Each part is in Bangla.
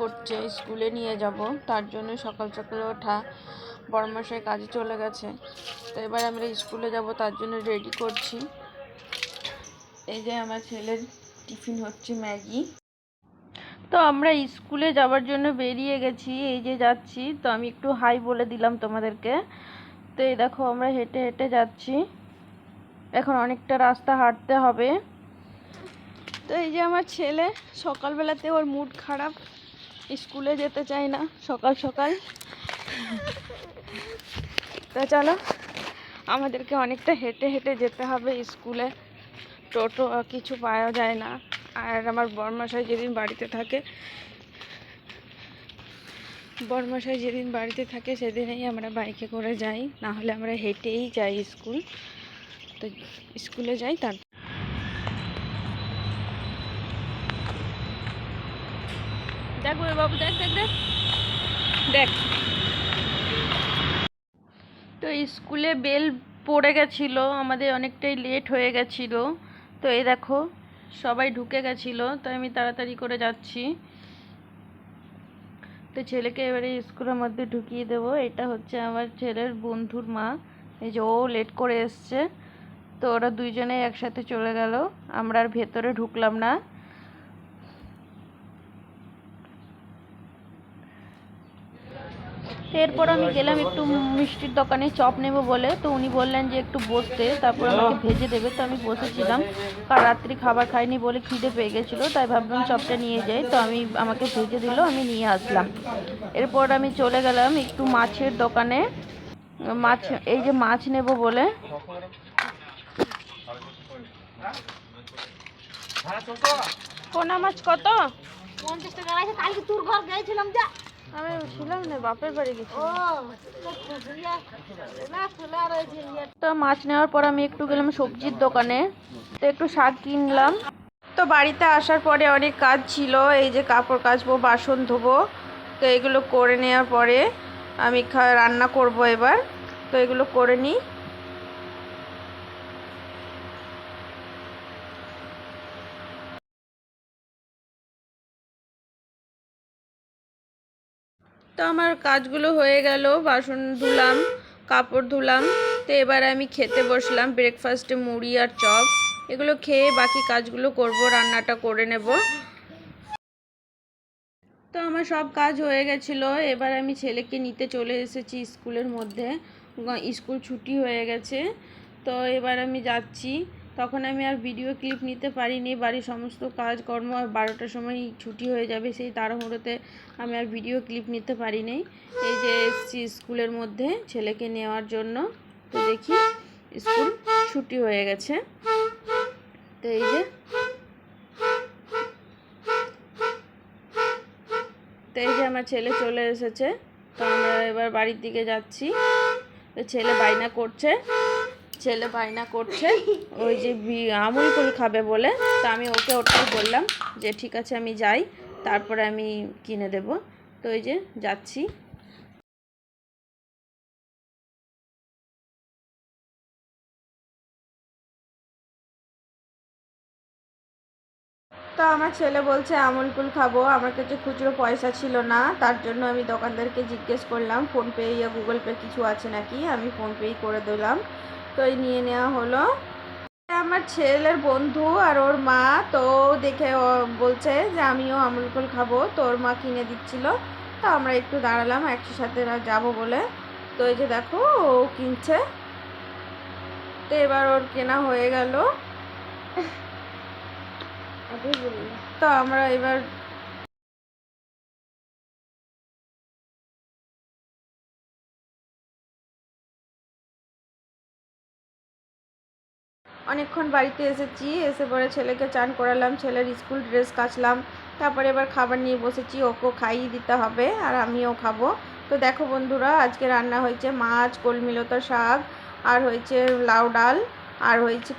করছে, স্কুলে নিয়ে যাব, তার জন্য সকাল সকালে ওঠা। বড়মশাই কাজে চলে গেছে, তো এবার আমরা স্কুলে যাব, তার জন্য রেডি করছি। এই যে আমার ছেলের টিফিন হচ্ছে ম্যাগি। তো আমরা স্কুলে যাওয়ার জন্য বেরিয়ে গেছি, এই যে যাচ্ছি। তো আমি একটু হাই বলে দিলাম তোমাদেরকে। তো এই দেখো আমরা হেঁটে হেঁটে যাচ্ছি, এখন অনেকটা রাস্তা হাঁটতে হবে। তো এই যে আমার ছেলে, সকালবেলাতে ওর মুড খারাপ, স্কুলে যেতে চায় না সকাল সকাল। তো চলো, আমাদেরকে অনেকটা হেঁটে হেঁটে যেতে হবে স্কুলে, টোটো কিছু পাওয়া যায় না। আর আমার বড়মশাই যেদিন বাড়িতে থাকে সেদিনই আমরা বাইকে করে যাই, না হলে আমরা হেঁটেই যাই স্কুল। তো স্কুলে যাই। তার দেখ বাবু, দেখ দেখ দেখ দেখ। তো স্কুলে বেল পড়ে গেছিলো, আমাদের অনেকটাই লেট হয়ে গেছিলো। তো এই দেখো সবাই ঢুকে গেছিলো, তো আমি তাড়াতাড়ি করে যাচ্ছি। তো ছেলেকে এবারে স্কুলের মধ্যে ঢুকিয়ে দেবো। এটা হচ্ছে আমার ছেলের বন্ধুর মা, এই যে ও লেট করে এসছে। তো ওরা দুইজনে একসাথে চলে গেল, আমরা আর ভেতরে ঢুকলাম না। এরপর আমি গেলাম একটু মিষ্টির দোকানে চপ নেব বলে। তো উনি বললেন যে একটু বসতে, তারপর আমাকে ভেজে দেবে। তো আমি বসেছিলাম, কাল রাত্রি খাবার খাইনি বলে খিদে পেয়ে গেছিলো, তাই ভাবলাম চপটা নিয়ে যাই। তো আমাকে ভেজে দিল, আমি নিয়ে আসলাম। এরপর আমি চলে গেলাম একটু মাছের দোকানে, মাছ, এই যে মাছ নেব বলে। পোনা মাছ কত? 50 টাকা আছে। কালকে তোর ঘর গেছিলাম, যা আমি ছিলাম না, বাপের বাড়ি গেছি। তো মাছ নেওয়ার পর আমি একটু গেলাম সবজির দোকানে, তো একটু শাক কিনলাম। তো বাড়িতে আসার পরে অনেক কাজ ছিল, এই যে কাপড় কাচবো, বাসন ধোবো। তো এগুলো করে নেওয়ার পরে আমি রান্না করব এবার। তো এগুলো করে নিই। তো আমার কাজগুলো হয়ে গেল, বাসন ধুলাম, কাপড় ধুলাম। তো এবার আমি খেতে বসলাম, ব্রেকফাস্টে মুড়ি আর চপ। এগুলো খেয়ে বাকি কাজগুলো করব, রান্নাটা করে নেব। তো আমার সব কাজ হয়ে গেছিলো, এবার আমি ছেলেকে নিতে চলে এসেছি স্কুলের মধ্যে। স্কুল ছুটি হয়ে গেছে, তো এবার আমি যাচ্ছি। তখন আমি আর ভিডিও ক্লিপ নিতে পারিনি, বাড়ির সমস্ত কাজকর্ম 12টার সময় ছুটি হয়ে যাবে, সেই তাড়াহুড়োতে আমি আর ভিডিও ক্লিপ নিতে পারিনি। এই যে এসেছি স্কুলের মধ্যে ছেলেকে নেওয়ার জন্য। তো দেখি স্কুল ছুটি হয়ে গেছে। তো এই যে, তো এই যে আমার ছেলে চলে এসেছে। তো আমরা এবার বাড়ির দিকে যাচ্ছি। তো ছেলে বায়না করছে ওই যে আমুল কুল খাবে বলে। তো আমি ওকে ওটাই বললাম যে ঠিক আছে আমি যাই, তারপরে আমি কিনে দেব। তো এই যে যাচ্ছি। তো আমার ছেলে বলছে আমুল কুল খাবো, আমার কাছে খুচরো পয়সা ছিল না, তার জন্য আমি দোকানদারকে জিজ্ঞেস করলাম ফোনপে ইয়া গুগল পে কিছু আছে নাকি, আমি ফোনপেই করে দিলাম। তো এই নিয়ে নেওয়া হলো। আমার ছেলের বন্ধু আর ওর মা, তো দেখে ও বলছে যে আমিও আমুল কুল খাবো, তো ওর মা কিনে দিচ্ছিল। তো আমরা একটু দাঁড়ালাম একসাথে যাবো বলে। তো এই যে দেখো ও কিনছে। তো এবার ওর কেনা হয়ে গেল। তো আমরা এবার অনেকক্ষণ বাড়িতে এসেছি, এসে পরে ছেলেকে চান করালাম, ছেলের স্কুল ড্রেস কাচলাম, তারপরে এবার খাবার নিয়ে বসেছি, ওকেও খাইয়ে দিতে হবে আর আমিও খাবো। তো দেখো বন্ধুরা, আজকে রান্না হয়েছে মাছ, কলমিলতা শাক, আর হয়েছে লাউ ডাল, আর হয়েছে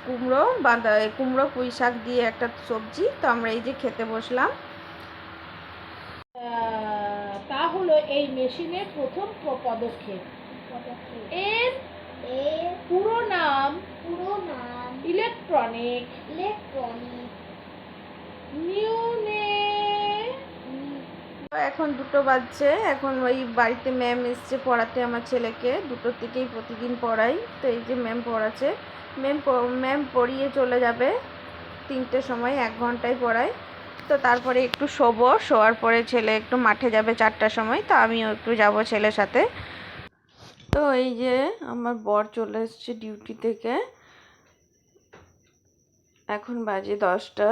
কুমড়ো পুঁই শাক দিয়ে একটা সবজি। তো আমরা এই যে খেতে বসলাম। তা হলো এই মেশিনের প্রথম পদক্ষেপ। এর পুরো নাম ইলেকট্রনিক তো এখন 2টো বাজছে, এখন ওই বাড়িতে ম্যাম এসছে পড়াতে আমার ছেলেকে, 2টোর থেকেই প্রতিদিন পড়াই। তো এই যে ম্যাম পড়াচ্ছে, ম্যাম পড়িয়ে চলে যাবে 3টের সময়, 1 ঘন্টায় পড়ায়। তো তারপরে একটু শোয়ার পরে ছেলে একটু মাঠে যাবে 4টার সময়, তো আমিও একটু যাব ছেলের সাথে। তো এই যে আমার বর চলে এসছে ডিউটি থেকে, এখন বাজে 10টা,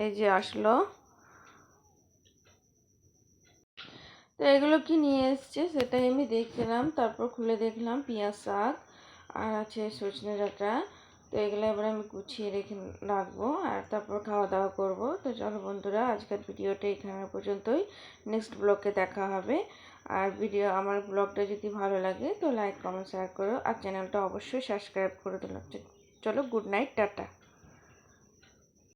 এই যে আসলো। তো এগুলো কি নিয়ে এসছে সেটাই আমি দেখছিলাম, তারপর খুলে দেখলাম পেঁয়াজ শাক আর আছে সজনে ডাঁটা। তো এগুলো এবার আমি গুছিয়ে রাখবো আর তারপর খাওয়া দাওয়া করবো। তো চলো বন্ধুরা, আজকের ভিডিওটা এখানে পর্যন্তই, নেক্সট ব্লগে দেখা হবে। আর আমার ব্লগটা যদি ভালো লাগে তো লাইক কমেন্ট শেয়ার করো, আর চ্যানেলটা অবশ্যই সাবস্ক্রাইব করে দিলাম। চলো, গুড নাইট, টাটা।